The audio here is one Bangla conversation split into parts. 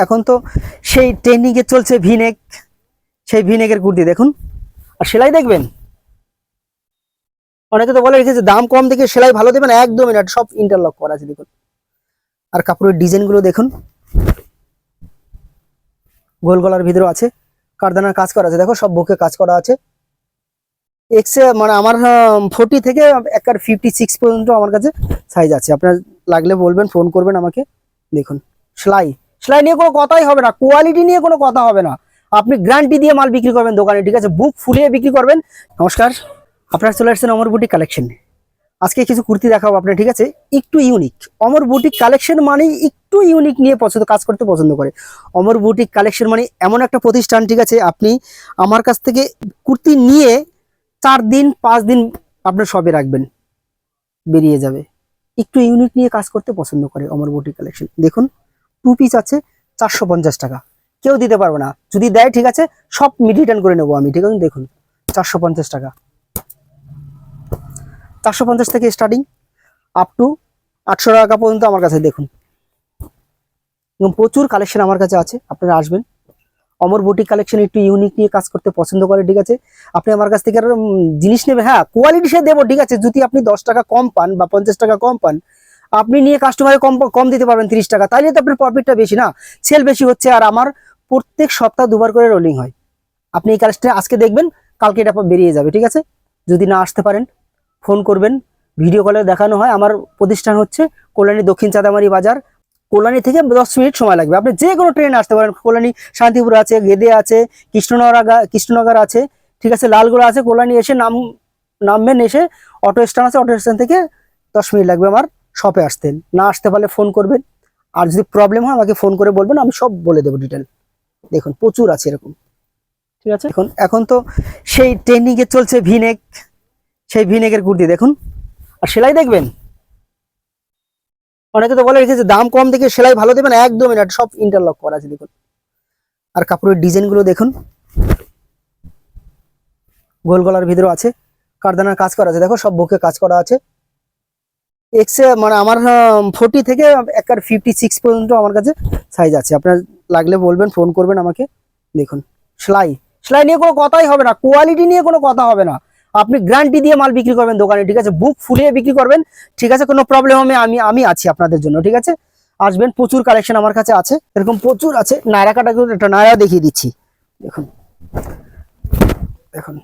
এখন তো সেই ট্রেন্ডিংয়ে চলছে ভিনেক, সেই ভিনেকের কুর্তি দেখুন। আর সেলাই দেখবেন, অনেকে তো বলে রেখেছে দাম কম দেখে সেলাই ভালো দেবেন, একদমই না, সব ইন্টারলক করা আছে দেখুন। আর কাপড়ের ডিজাইন গুলো দেখুন, গোল গলার ভিতরে আছে, কারদানার কাজ করা আছে, দেখো সব বুকে কাজ করা আছে। এক্সে মানে আমার 40 থেকে একবার 56 পর্যন্ত আমার কাছে সাইজ আছে। আপনার লাগলে বলবেন, ফোন করবেন আমাকে। দেখুন সেলাই, সেলাই নিয়ে কোনো কথাই হবে না, কোয়ালিটি নিয়ে কোনো কথা হবে না। আপনি গ্যারান্টি দিয়ে মাল বিক্রি করবেন দোকানে, ঠিক আছে, বুক ফুলিয়ে বিক্রি করবেন। নমস্কার, আপনারা চলে আসছেন অমর বুটিক কালেকশন। আজকে কিছু কুর্তি দেখাবো আপনার, ঠিক আছে, একটু ইউনিক। অমর বুটিক কালেকশন মানে একটু ইউনিক নিয়ে কাজ করতে পছন্দ করে। অমর বুটিক কালেকশন মানে এমন একটা প্রতিষ্ঠান, ঠিক আছে, আপনি আমার কাছ থেকে কুর্তি নিয়ে 4 দিন 5 দিন আপনার শপে রাখবেন, বেরিয়ে যাবে। একটু ইউনিক নিয়ে কাজ করতে পছন্দ করে অমর বুটিক কালেকশন। দেখুন 2 পিস আছে 450 টাকা, কেউ দিতে পারবে না, যদি দেয় ঠিক আছে সব রিটার্ন করে নেবো আমি, ঠিক আছে। দেখুন 450 টাকা, 450 থেকে স্টার্টিং আপ টু 800 টাকা পর্যন্ত আমার কাছে দেখুন। এবং প্রচুর কালেকশন আমার কাছে আছে, আপনারা আসবেন। অমর বুটিক কালেকশন একটু ইউনিক নিয়ে কাজ করতে পছন্দ করে, ঠিক আছে। আপনি আমার কাছ থেকে আর জিনিস নেবেন, হ্যাঁ কোয়ালিটি সে দেবো, ঠিক আছে। যদি আপনি 10 টাকা কম পান বা 50 টাকা কম পান, আপনি নিয়ে কাস্টমারে কম দিতে পারবেন 30 টাকা, তাইলে তো আপনার প্রফিটটা বেশি না, সেল বেশি হচ্ছে। আর আমার প্রত্যেক সপ্তাহ 2 বার করে রোলিং হয়। আপনি এই কালেকশনটা আজকে দেখবেন, কালকে এটা বেরিয়ে যাবে, ঠিক আছে। যদি না আসতে পারেন ফোন করবেন, ভিডিও কলে দেখানো হয়। আমার প্রতিষ্ঠান হচ্ছে কল্যাণী দক্ষিণ চাঁদামারি বাজার। কল্যাণী থেকে 10 মিনিট সময় লাগবে, আপনি যে কোনো ট্রেনে আসতে পারেন। কল্যাণী শান্তিপুর আছে, গেদে আছে, কৃষ্ণনগর আছে, ঠিক আছে, লালগোলা আছে। কল্যাণী এসে নামবেন, এসে অটো স্ট্যান্ড আছে, অটো স্ট্যান্ড থেকে 10 মিনিট লাগবে আমার শপে আসতেন। না আসতে পারলে ফোন করবেন, আর যদি প্রবলেম হয় আমাকে ফোন করে বলবেন, আমি সব বলে দেবো ডিটেল। দেখুন প্রচুর আছে এরকম, ঠিক আছে। এখন তো সেই ট্রেন্ডিংয়ে চলছে ভিনেক, সেই ভিনেকের কুর্তি দেখুন। আর সেলাই দেখবেন, অনেকে তো বলে রেখেছে দাম কম দেখে সেলাই ভালো দেবেন, একদমই না, সব ইন্টারলক করা আছে দেখুন। আর কাপড়ের ডিজাইন গুলো দেখুন, গোল গলার ভিতরে আছে, কারদানার কাজ করা আছে, দেখো সব বুকে কাজ করা আছে। এক্সে মানে আমার 40 থেকে একবার 56 পর্যন্ত আমার কাছে সাইজ আছে। আপনার লাগলে বলবেন, ফোন করবেন আমাকে। দেখুন সেলাই, সেলাই নিয়ে কোনো কথাই হবে না, কোয়ালিটি নিয়ে কোনো কথা হবে না। আপনি গ্যারান্টি দিয়ে মাল বিক্রি করবেন দোকানে, ঠিক আছে, বুক ফুলিয়ে বিক্রি করবেন, ঠিক আছে। কোনো প্রবলেম হবে, আমি আছি আপনাদের জন্য, ঠিক আছে। আসবেন, প্রচুর কালেকশন আমার কাছে আছে, এরকম প্রচুর আছে। নায়রা কাটা একটা নায়রা দেখিয়ে দিচ্ছি, দেখুন। দেখুন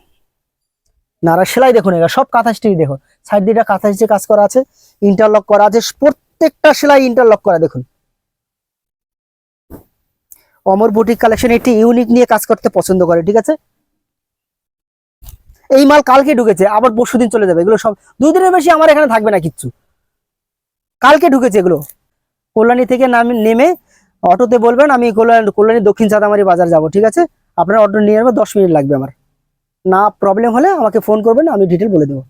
নায়রা সেলাই দেখুন, এরা সব কাঁথা স্টিচ, দেখুন সাইড দিয়ে কাঁথা স্টিচে কাজ করা আছে, ইন্টারলক করা আছে, প্রত্যেকটা সেলাই ইন্টারলক করা। দেখুন অমর বুটিক কালেকশন একটি ইউনিক নিয়ে কাজ করতে পছন্দ করে, ঠিক আছে। এই মাল কালকে ঢুকেছে, আবার পরশুদিন চলে যাবে, এগুলো সব 2 দিনের বেশি আমার এখানে থাকবে না কিচ্ছু। কালকে ঢুকেছে এগুলো। কল্যাণী থেকে নেমে অটোতে বলবেন আমি কল্যাণী দক্ষিণ চাঁদামারি বাজার যাব, ঠিক আছে। আপনার অটো নিয়ে যাবে, 10 মিনিট লাগবে আমার। না প্রবলেম হলে আমাকে ফোন করবেন, আমি ডিটেল বলে দেবো।